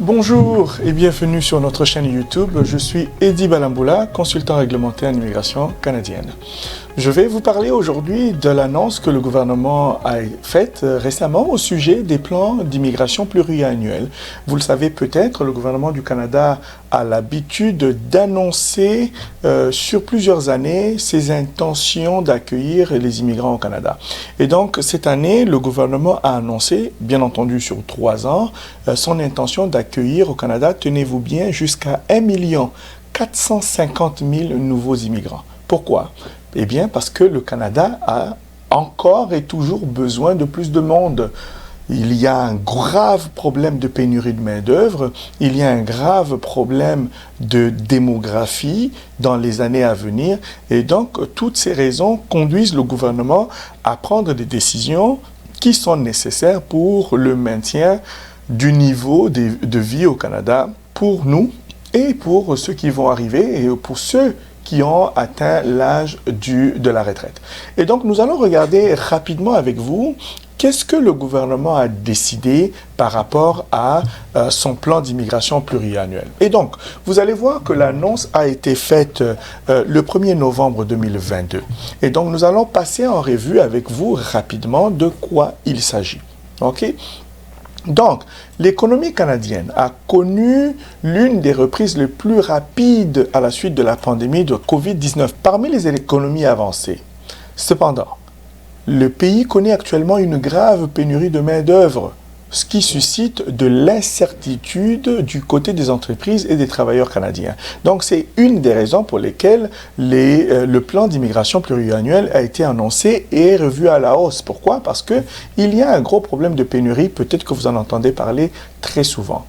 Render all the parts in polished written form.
Bonjour et bienvenue sur notre chaîne YouTube. Je suis Eddy Balamboula, consultant réglementaire en immigration canadienne. Je vais vous parler aujourd'hui de l'annonce que le gouvernement a faite récemment au sujet des plans d'immigration pluriannuels. Vous le savez peut-être, le gouvernement du Canada a l'habitude d'annoncer sur plusieurs années ses intentions d'accueillir les immigrants au Canada. Et donc cette année, le gouvernement a annoncé, bien entendu sur 3 ans, son intention d'accueillir au Canada, tenez-vous bien, jusqu'à 1 450 000 nouveaux immigrants. Pourquoi? Eh bien, parce que le Canada a encore et toujours besoin de plus de monde. Il y a un grave problème de pénurie de main-d'œuvre, il y a un grave problème de démographie dans les années à venir. Et donc, toutes ces raisons conduisent le gouvernement à prendre des décisions qui sont nécessaires pour le maintien du niveau de vie au Canada pour nous et pour ceux qui vont arriver et pour ceux qui ont atteint l'âge de la retraite. Et donc, nous allons regarder rapidement avec vous qu'est-ce que le gouvernement a décidé par rapport à son plan d'immigration pluriannuel. Et donc, vous allez voir que l'annonce a été faite le 1er novembre 2022. Et donc, nous allons passer en revue avec vous rapidement de quoi il s'agit. OK? Donc, l'économie canadienne a connu l'une des reprises les plus rapides à la suite de la pandémie de COVID-19 parmi les économies avancées. Cependant, le pays connaît actuellement une grave pénurie de main-d'œuvre, ce qui suscite de l'incertitude du côté des entreprises et des travailleurs canadiens. Donc, c'est une des raisons pour lesquelles le plan d'immigration pluriannuel a été annoncé et revu à la hausse. Pourquoi? Parce qu'il y a un gros problème de pénurie, peut-être que vous en entendez parler très souvent.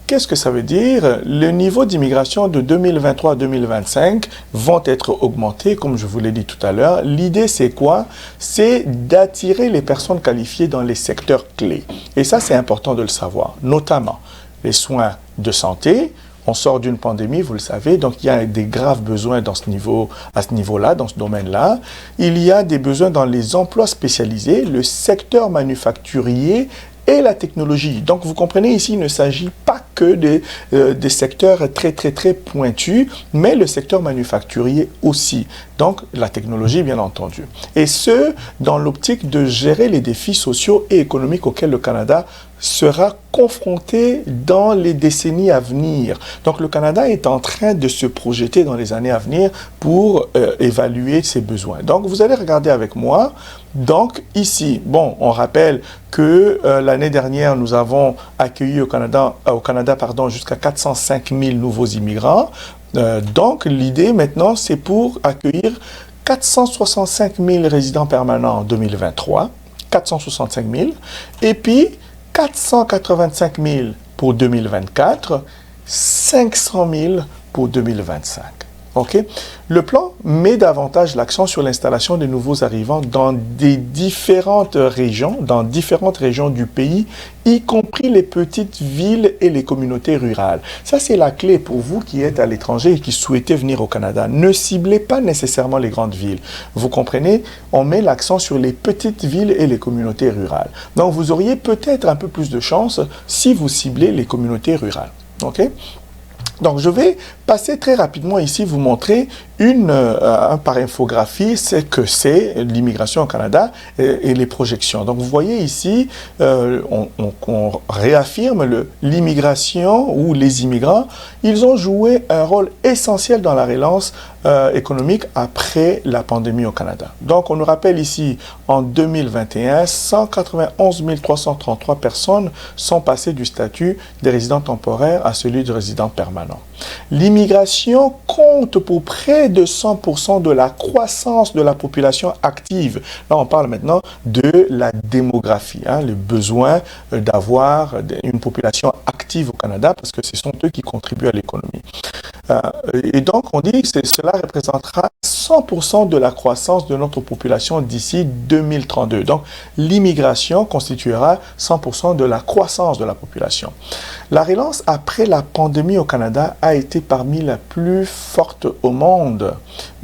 Qu'est-ce que ça veut dire? Le niveau d'immigration de 2023 à 2025 vont être augmentés, comme je vous l'ai dit tout à l'heure. L'idée, c'est quoi? C'est d'attirer les personnes qualifiées dans les secteurs clés. Et ça, c'est important de le savoir, notamment les soins de santé. On sort d'une pandémie, vous le savez, donc il y a des graves besoins à ce niveau-là, dans ce domaine-là. Il y a des besoins dans les emplois spécialisés, le secteur manufacturier et la technologie. Donc, vous comprenez, ici, il ne s'agit pas que des secteurs très pointus, mais le secteur manufacturier aussi. Donc, la technologie, bien entendu. Et ce, dans l'optique de gérer les défis sociaux et économiques auxquels le Canada sera confronté dans les décennies à venir. Donc, le Canada est en train de se projeter dans les années à venir pour évaluer ses besoins. Donc, vous allez regarder avec moi. Donc, ici, bon, on rappelle que l'année dernière, nous avons accueilli au Canada jusqu'à 405 000 nouveaux immigrants. Donc, l'idée maintenant, c'est pour accueillir 465 000 résidents permanents en 2023, 465 000, et puis 485 000 pour 2024, 500 000 pour 2025. OK? Le plan met davantage l'accent sur l'installation des nouveaux arrivants dans différentes régions du pays, y compris les petites villes et les communautés rurales. Ça, c'est la clé pour vous qui êtes à l'étranger et qui souhaitez venir au Canada. Ne ciblez pas nécessairement les grandes villes. Vous comprenez? On met l'accent sur les petites villes et les communautés rurales. Donc, vous auriez peut-être un peu plus de chance si vous ciblez les communautés rurales. OK? Donc, je vais passer très rapidement ici, vous montrer par infographie ce que c'est l'immigration au Canada et les projections. Donc, vous voyez ici, on réaffirme l'immigration ou les immigrants, ils ont joué un rôle essentiel dans la relance économique après la pandémie au Canada. Donc, on nous rappelle ici, en 2021, 191 333 personnes sont passées du statut de résident temporaire à celui de résident permanent. L'immigration compte pour près de 100% de la croissance de la population active. Là, on parle maintenant de la démographie, le besoin d'avoir une population active au Canada parce que ce sont eux qui contribuent à l'économie. Et donc, on dit que cela représentera 100% de la croissance de notre population d'ici 2032. Donc, l'immigration constituera 100% de la croissance de la population. La relance après la pandémie au Canada a été parmi la plus forte au monde,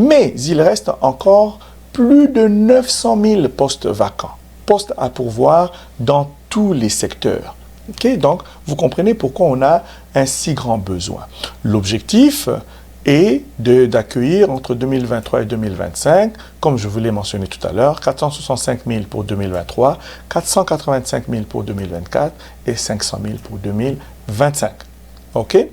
mais il reste encore plus de 900 000 postes vacants, postes à pourvoir dans tous les secteurs. Okay? Donc, vous comprenez pourquoi on a un si grand besoin. L'objectif est d'accueillir entre 2023 et 2025, comme je vous l'ai mentionné tout à l'heure, 465 000 pour 2023, 485 000 pour 2024 et 500 000 pour 2025. OK?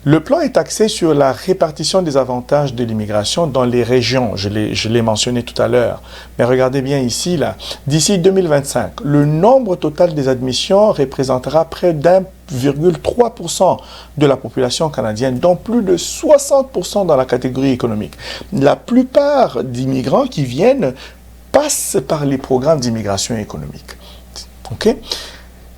Le plan est axé sur la répartition des avantages de l'immigration dans les régions. Je l'ai mentionné tout à l'heure. Mais regardez bien ici, là. D'ici 2025, le nombre total des admissions représentera près d'1,3% de la population canadienne, dont plus de 60% dans la catégorie économique. La plupart d'immigrants qui viennent passent par les programmes d'immigration économique. OK?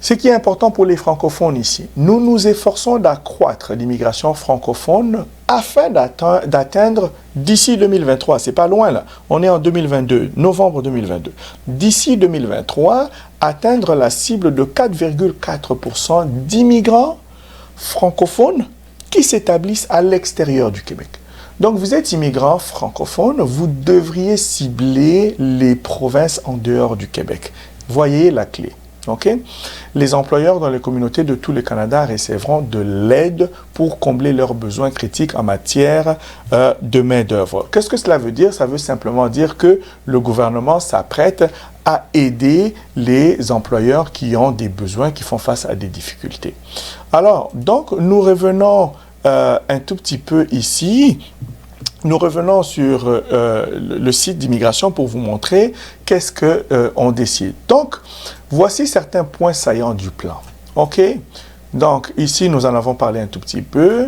Ce qui est important pour les francophones ici, nous nous efforçons d'accroître l'immigration francophone afin d'atteindre d'ici 2023, c'est pas loin là, on est en 2022, novembre 2022, d'ici 2023, atteindre la cible de 4,4% d'immigrants francophones qui s'établissent à l'extérieur du Québec. Donc, vous êtes immigrant francophone, vous devriez cibler les provinces en dehors du Québec. Voyez la clé. Okay? Les employeurs dans les communautés de tout le Canada recevront de l'aide pour combler leurs besoins critiques en matière de main-d'œuvre. Qu'est-ce que cela veut dire? Ça veut simplement dire que le gouvernement s'apprête à aider les employeurs qui ont des besoins, qui font face à des difficultés. Alors, donc, nous revenons un tout petit peu ici. Nous revenons sur le site d'immigration pour vous montrer qu'est-ce qu'on décide. Donc, voici certains points saillants du plan. OK? Donc, ici, nous en avons parlé un tout petit peu.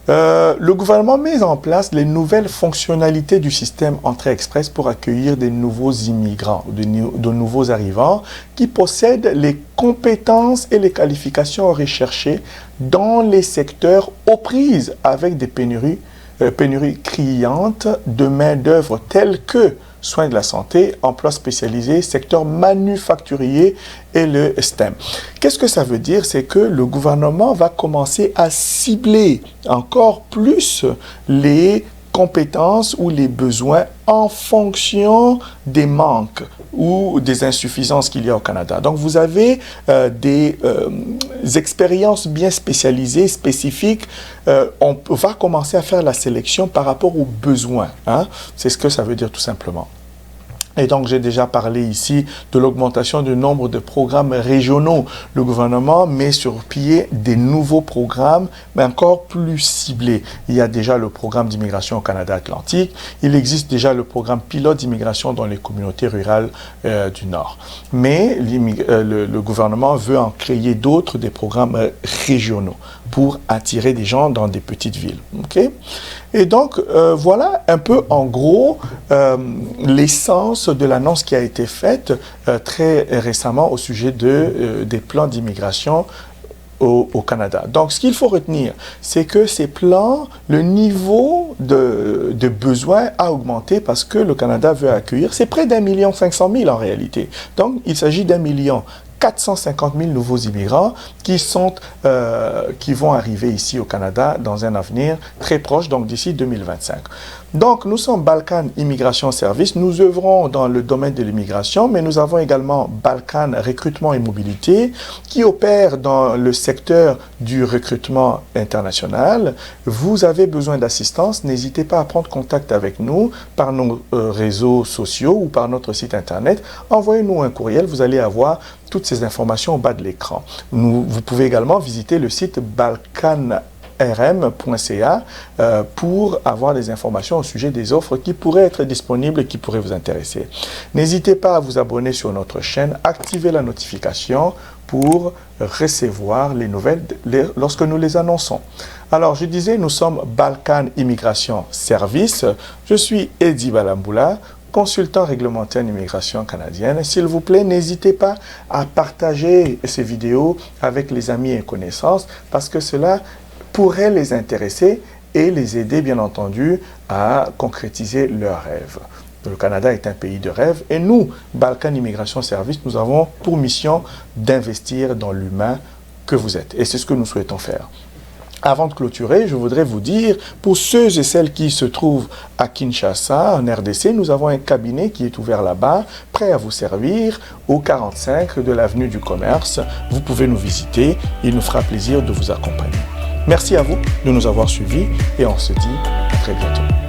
Le gouvernement met en place les nouvelles fonctionnalités du système Entrée Express pour accueillir des nouveaux immigrants, de nouveaux arrivants qui possèdent les compétences et les qualifications recherchées dans les secteurs aux prises avec des pénuries criantes de main-d'œuvre telles que soins de la santé, emplois spécialisés, secteur manufacturier et le STEM. Qu'est-ce que ça veut dire? C'est que le gouvernement va commencer à cibler encore plus les compétences ou les besoins en fonction des manques ou des insuffisances qu'il y a au Canada. Donc, vous avez des expériences bien spécialisées, spécifiques. On va commencer à faire la sélection par rapport aux besoins. Hein? C'est ce que ça veut dire tout simplement. Et donc, j'ai déjà parlé ici de l'augmentation du nombre de programmes régionaux. Le gouvernement met sur pied des nouveaux programmes, mais encore plus ciblés. Il y a déjà le programme d'immigration au Canada Atlantique. Il existe déjà le programme pilote d'immigration dans les communautés rurales du Nord. Mais le gouvernement veut en créer d'autres, des programmes régionaux, pour attirer des gens dans des petites villes. Okay? Et donc, voilà un peu en gros l'essence de l'annonce qui a été faite très récemment au sujet des plans d'immigration au Canada. Donc, ce qu'il faut retenir, c'est que ces plans, le niveau de besoin a augmenté parce que le Canada veut accueillir, c'est près d'1,5 million en réalité. Donc, il s'agit d'1,450,000 nouveaux immigrants qui vont arriver ici au Canada dans un avenir très proche, donc d'ici 2025. Donc, nous sommes Balkan Immigration Service. Nous œuvrons dans le domaine de l'immigration, mais nous avons également Balkan Recrutement et Mobilité qui opère dans le secteur du recrutement international. Vous avez besoin d'assistance, n'hésitez pas à prendre contact avec nous par nos réseaux sociaux ou par notre site internet. Envoyez-nous un courriel, vous allez avoir toutes ces informations au bas de l'écran. Vous pouvez également visiter le site balkanrm.ca pour avoir des informations au sujet des offres qui pourraient être disponibles et qui pourraient vous intéresser. N'hésitez pas à vous abonner sur notre chaîne, activer la notification pour recevoir les nouvelles lorsque nous les annonçons. Alors, je disais, nous sommes Balkan Immigration Service. Je suis Eddie Balamboula, consultant réglementaire en immigration canadienne. S'il vous plaît, n'hésitez pas à partager ces vidéos avec les amis et connaissances parce que cela pourrait les intéresser et les aider, bien entendu, à concrétiser leurs rêves. Le Canada est un pays de rêve et nous, Balkan Immigration Service, nous avons pour mission d'investir dans l'humain que vous êtes. Et c'est ce que nous souhaitons faire. Avant de clôturer, je voudrais vous dire, pour ceux et celles qui se trouvent à Kinshasa, en RDC, nous avons un cabinet qui est ouvert là-bas, prêt à vous servir, au 45 de l'avenue du Commerce. Vous pouvez nous visiter, il nous fera plaisir de vous accompagner. Merci à vous de nous avoir suivis et on se dit à très bientôt.